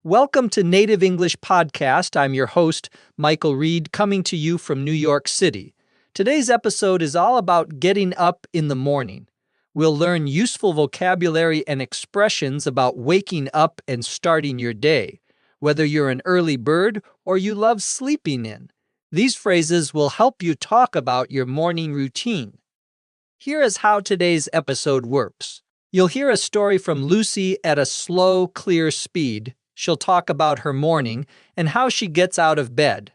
Welcome to Native English Podcast. I'm your host, Michael Reed, coming to you from New York City. Today's episode is all about getting up in the morning. We'll learn useful vocabulary and expressions about waking up and starting your day, whether you're an early bird or you love sleeping in. These phrases will help you talk about your morning routine. Here is how today's episode works. You'll hear a story from Lucy at a slow, clear speed. She'll talk about her morning and how she gets out of bed.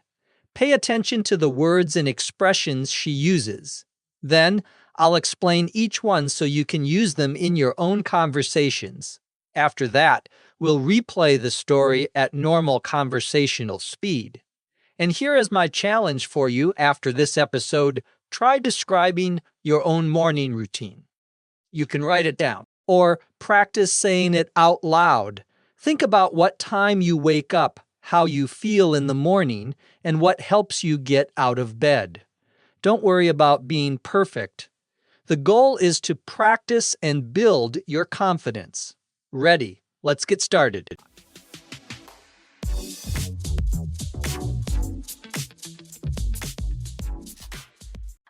Pay attention to the words and expressions she uses. Then, I'll explain each one so you can use them in your own conversations. After that, we'll replay the story at normal conversational speed. And here is my challenge for you after this episode. Try describing your own morning routine. You can write it down or practice saying it out loud. Think about what time you wake up, how you feel in the morning, and what helps you get out of bed. Don't worry about being perfect. The goal is to practice and build your confidence. Ready? Let's get started.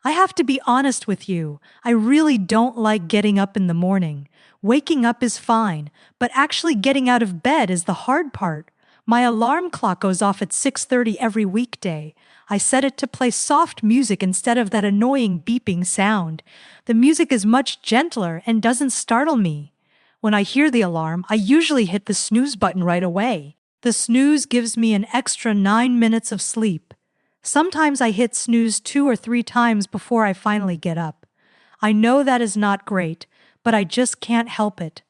I have to be honest with you. I really don't like getting up in the morning. Waking up is fine, but actually getting out of bed is the hard part. My alarm clock goes off at 6:30 every weekday. I set it to play soft music instead of that annoying beeping sound. The music is much gentler and doesn't startle me. When I hear the alarm, I usually hit the snooze button right away. The snooze gives me an extra 9 minutes of sleep. Sometimes I hit snooze 2 or 3 times before I finally get up. I know that is not great, but I just can't help it.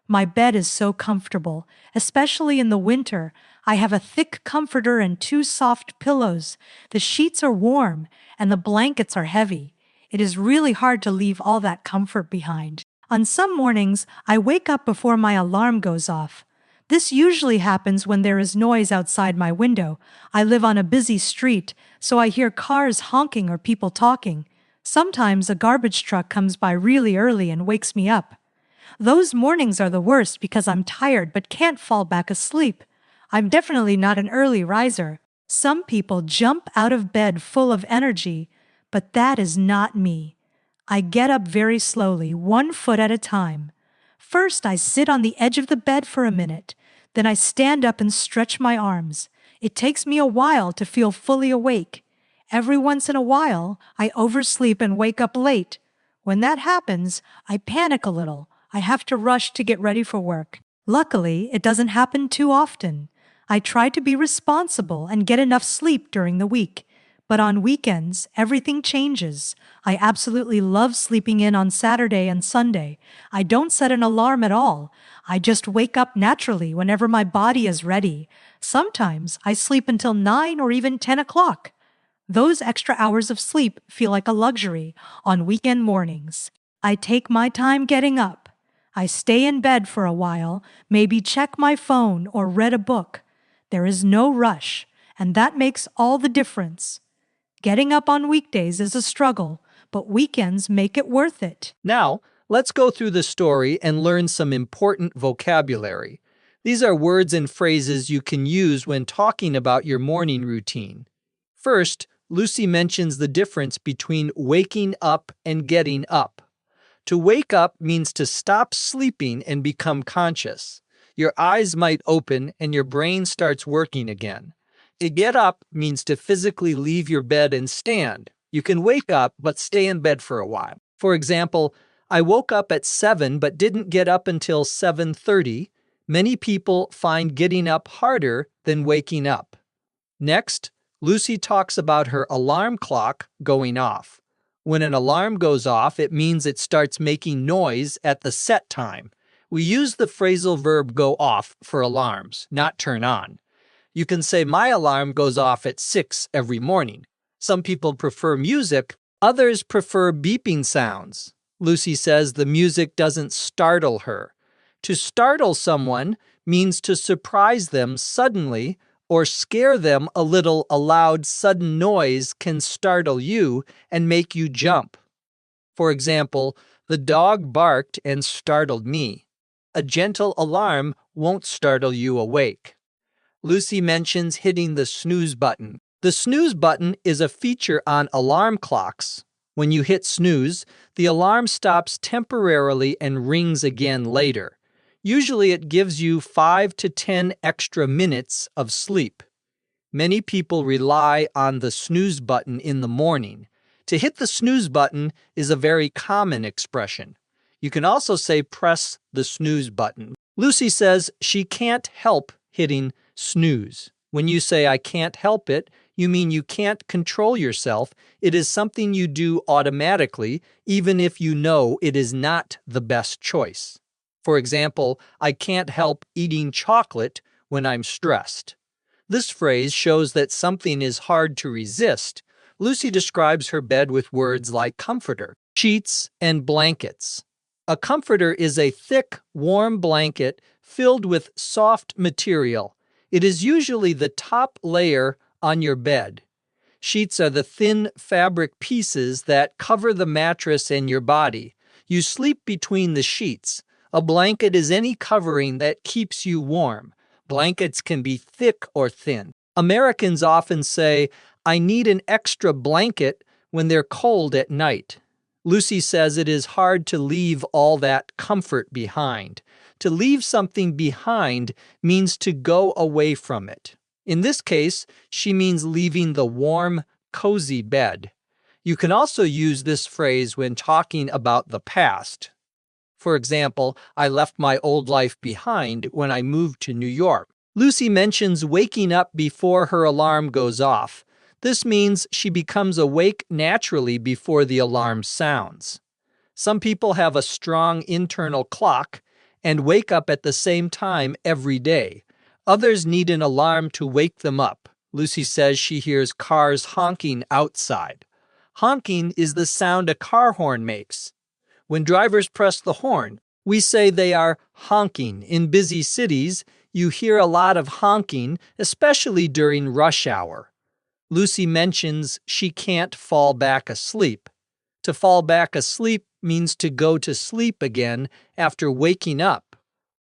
My bed is so comfortable, especially in the winter. I have a thick comforter and 2 soft pillows. The sheets are warm and the blankets are heavy. It is really hard to leave all that comfort behind. On some mornings, I wake up before my alarm goes off. This usually happens when there is noise outside my window. I live on a busy street, so I hear cars honking or people talking. Sometimes a garbage truck comes by really early and wakes me up. Those mornings are the worst because I'm tired but can't fall back asleep. I'm definitely not an early riser. Some people jump out of bed full of energy, but that is not me. I get up very slowly, 1 foot at a time. First, I sit on the edge of the bed for a minute. Then I stand up and stretch my arms. It takes me a while to feel fully awake. Every once in a while, I oversleep and wake up late. When that happens, I panic a little. I have to rush to get ready for work. Luckily, it doesn't happen too often. I try to be responsible and get enough sleep during the week. But on weekends, everything changes. I absolutely love sleeping in on Saturday and Sunday. I don't set an alarm at all. I just wake up naturally whenever my body is ready. Sometimes I sleep until 9 or even 10 o'clock. Those extra hours of sleep feel like a luxury on weekend mornings. I take my time getting up. I stay in bed for a while, maybe check my phone or read a book. There is no rush, and that makes all the difference. Getting up on weekdays is a struggle, but weekends make it worth it. Now, let's go through the story and learn some important vocabulary. These are words and phrases you can use when talking about your morning routine. First, Lucy mentions the difference between waking up and getting up. To wake up means to stop sleeping and become conscious. Your eyes might open and your brain starts working again. To get up means to physically leave your bed and stand. You can wake up but stay in bed for a while. For example, I woke up at 7 but didn't get up until 7:30. Many people find getting up harder than waking up. Next, Lucy talks about her alarm clock going off. When an alarm goes off, it means it starts making noise at the set time. We use the phrasal verb go off for alarms, not turn on. You can say, my alarm goes off at 6 every morning. Some people prefer music, others prefer beeping sounds. Lucy says the music doesn't startle her. To startle someone means to surprise them suddenly or scare them a little. A loud, sudden noise can startle you and make you jump. For example, the dog barked and startled me. A gentle alarm won't startle you awake. Lucy mentions hitting the snooze button. The snooze button is a feature on alarm clocks. When you hit snooze, the alarm stops temporarily and rings again later. Usually it gives you 5 to 10 extra minutes of sleep. Many people rely on the snooze button in the morning. To hit the snooze button is a very common expression. You can also say press the snooze button. Lucy says she can't help hitting snooze. When you say I can't help it, you mean you can't control yourself. It is something you do automatically, even if you know it is not the best choice. For example, I can't help eating chocolate when I'm stressed. This phrase shows that something is hard to resist. Lucy describes her bed with words like comforter, sheets, and blankets. A comforter is a thick, warm blanket filled with soft material. It is usually the top layer on your bed. Sheets are the thin fabric pieces that cover the mattress and your body. You sleep between the sheets. A blanket is any covering that keeps you warm. Blankets can be thick or thin. Americans often say, I need an extra blanket when they're cold at night. Lucy says it is hard to leave all that comfort behind. To leave something behind means to go away from it. In this case, she means leaving the warm, cozy bed. You can also use this phrase when talking about the past. For example, I left my old life behind when I moved to New York. Lucy mentions waking up before her alarm goes off. This means she becomes awake naturally before the alarm sounds. Some people have a strong internal clock and wake up at the same time every day. Others need an alarm to wake them up. Lucy says she hears cars honking outside. Honking is the sound a car horn makes. When drivers press the horn, we say they are honking. In busy cities, you hear a lot of honking, especially during rush hour. Lucy mentions she can't fall back asleep. To fall back asleep means to go to sleep again after waking up.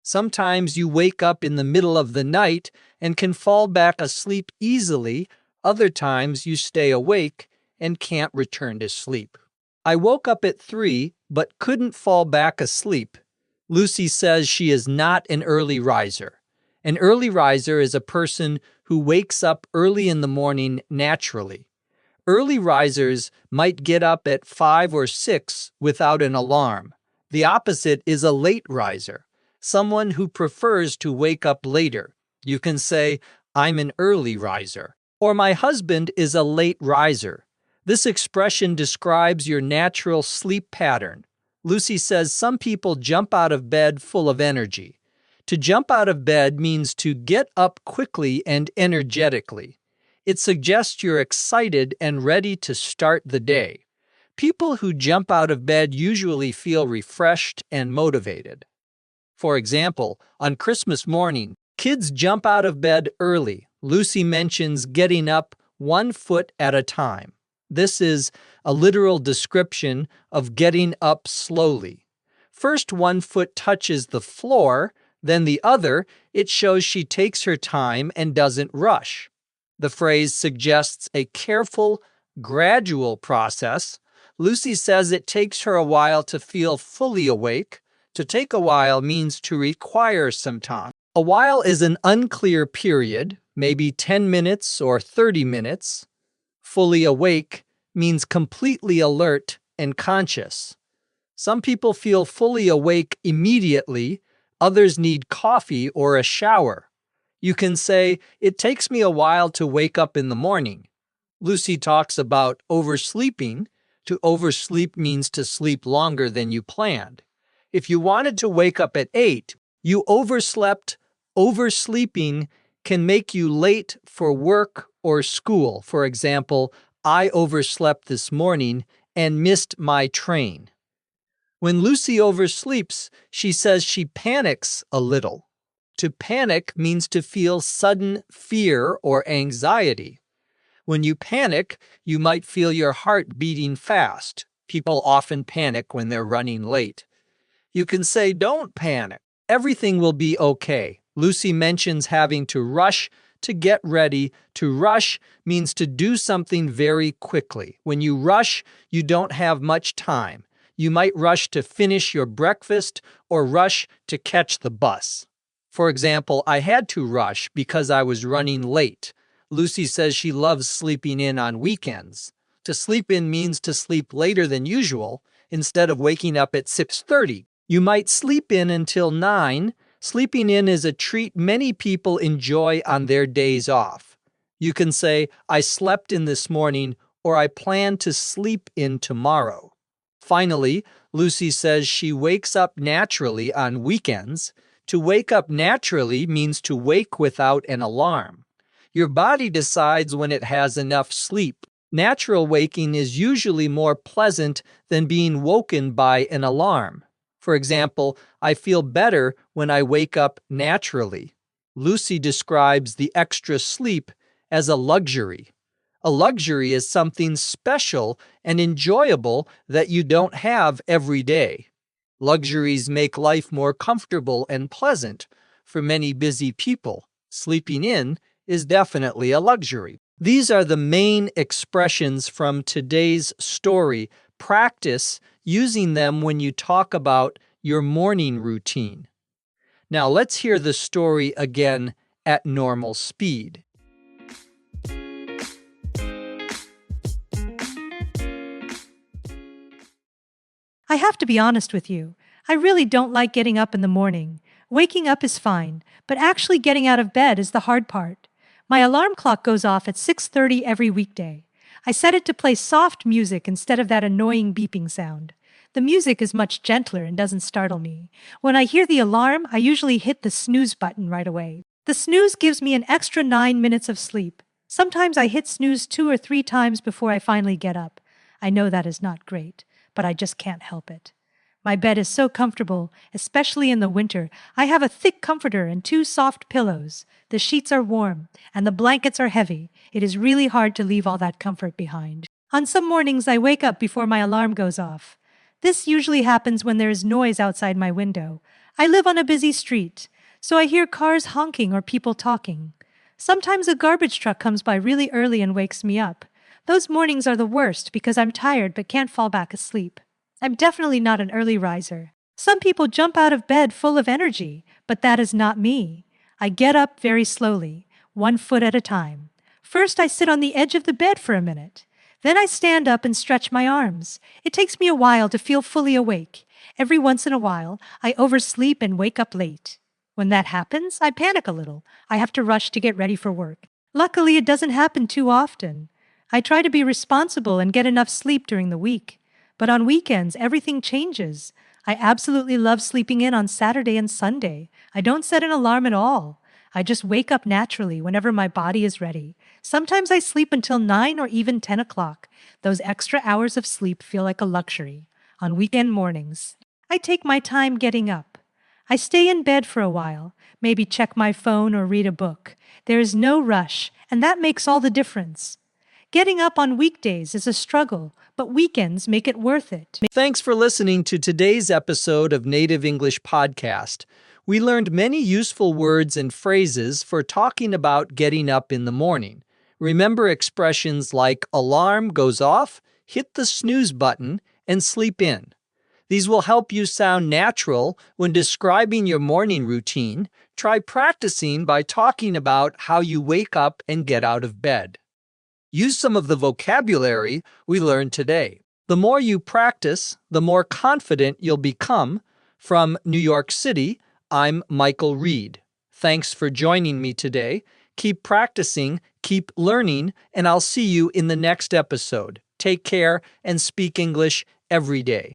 Sometimes you wake up in the middle of the night and can fall back asleep easily. Other times you stay awake and can't return to sleep. I woke up at 3 but couldn't fall back asleep. Lucy says she is not an early riser. An early riser is a person who wakes up early in the morning naturally. Early risers might get up at 5 or 6 without an alarm. The opposite is a late riser, someone who prefers to wake up later. You can say, I'm an early riser, or my husband is a late riser. This expression describes your natural sleep pattern. Lucy says some people jump out of bed full of energy. To jump out of bed means to get up quickly and energetically. It suggests you're excited and ready to start the day. People who jump out of bed usually feel refreshed and motivated. For example, on Christmas morning, kids jump out of bed early. Lucy mentions getting up 1 foot at a time. This is a literal description of getting up slowly. First, 1 foot touches the floor, then the other. It shows she takes her time and doesn't rush. The phrase suggests a careful, gradual process. Lucy says it takes her a while to feel fully awake. To take a while means to require some time. A while is an unclear period, maybe 10 minutes or 30 minutes. Fully awake means completely alert and conscious. Some people feel fully awake immediately. Others need coffee or a shower. You can say, it takes me a while to wake up in the morning. Lucy talks about oversleeping. To oversleep means to sleep longer than you planned. If you wanted to wake up at 8, you overslept. Oversleeping can make you late for work or school. For example, I overslept this morning and missed my train. When Lucy oversleeps, she says she panics a little. To panic means to feel sudden fear or anxiety. When you panic, you might feel your heart beating fast. People often panic when they're running late. You can say, don't panic. Everything will be okay. Lucy mentions having to rush to get ready. To rush means to do something very quickly. When you rush, you don't have much time. You might rush to finish your breakfast or rush to catch the bus. For example, I had to rush because I was running late. Lucy says she loves sleeping in on weekends. To sleep in means to sleep later than usual instead of waking up at 6:30. You might sleep in until 9. Sleeping in is a treat many people enjoy on their days off. You can say, I slept in this morning, or I plan to sleep in tomorrow. Finally, Lucy says she wakes up naturally on weekends. To wake up naturally means to wake without an alarm. Your body decides when it has enough sleep. Natural waking is usually more pleasant than being woken by an alarm. For example, I feel better when I wake up naturally. Lucy describes the extra sleep as a luxury. A luxury is something special and enjoyable that you don't have every day. Luxuries make life more comfortable and pleasant for many busy people. Sleeping in is definitely a luxury. These are the main expressions from today's story. Practice using them when you talk about your morning routine. Now let's hear the story again at normal speed. I have to be honest with you. I really don't like getting up in the morning. Waking up is fine, but actually getting out of bed is the hard part. My alarm clock goes off at 6:30 every weekday. I set it to play soft music instead of that annoying beeping sound. The music is much gentler and doesn't startle me. When I hear the alarm, I usually hit the snooze button right away. The snooze gives me an extra 9 minutes of sleep. Sometimes I hit snooze 2 or 3 times before I finally get up. I know that is not great, but I just can't help it. My bed is so comfortable, especially in the winter. I have a thick comforter and 2 soft pillows. The sheets are warm, and the blankets are heavy. It is really hard to leave all that comfort behind. On some mornings, I wake up before my alarm goes off. This usually happens when there is noise outside my window. I live on a busy street, so I hear cars honking or people talking. Sometimes a garbage truck comes by really early and wakes me up. Those mornings are the worst because I'm tired but can't fall back asleep. I'm definitely not an early riser. Some people jump out of bed full of energy, but that is not me. I get up very slowly, 1 foot at a time. First, I sit on the edge of the bed for a minute. Then I stand up and stretch my arms. It takes me a while to feel fully awake. Every once in a while, I oversleep and wake up late. When that happens, I panic a little. I have to rush to get ready for work. Luckily, it doesn't happen too often. I try to be responsible and get enough sleep during the week. But on weekends, everything changes. I absolutely love sleeping in on Saturday and Sunday. I don't set an alarm at all. I just wake up naturally whenever my body is ready. Sometimes I sleep until 9 or even 10 o'clock. Those extra hours of sleep feel like a luxury. On weekend mornings, I take my time getting up. I stay in bed for a while, maybe check my phone or read a book. There is no rush, and that makes all the difference. Getting up on weekdays is a struggle, but weekends make it worth it. Thanks for listening to today's episode of Native English Podcast. We learned many useful words and phrases for talking about getting up in the morning. Remember expressions like alarm goes off, hit the snooze button, and sleep in. These will help you sound natural when describing your morning routine. Try practicing by talking about how you wake up and get out of bed. Use some of the vocabulary we learned today. The more you practice, the more confident you'll become. From New York City, I'm Michael Reed. Thanks for joining me today. Keep practicing, keep learning, and I'll see you in the next episode. Take care and speak English every day.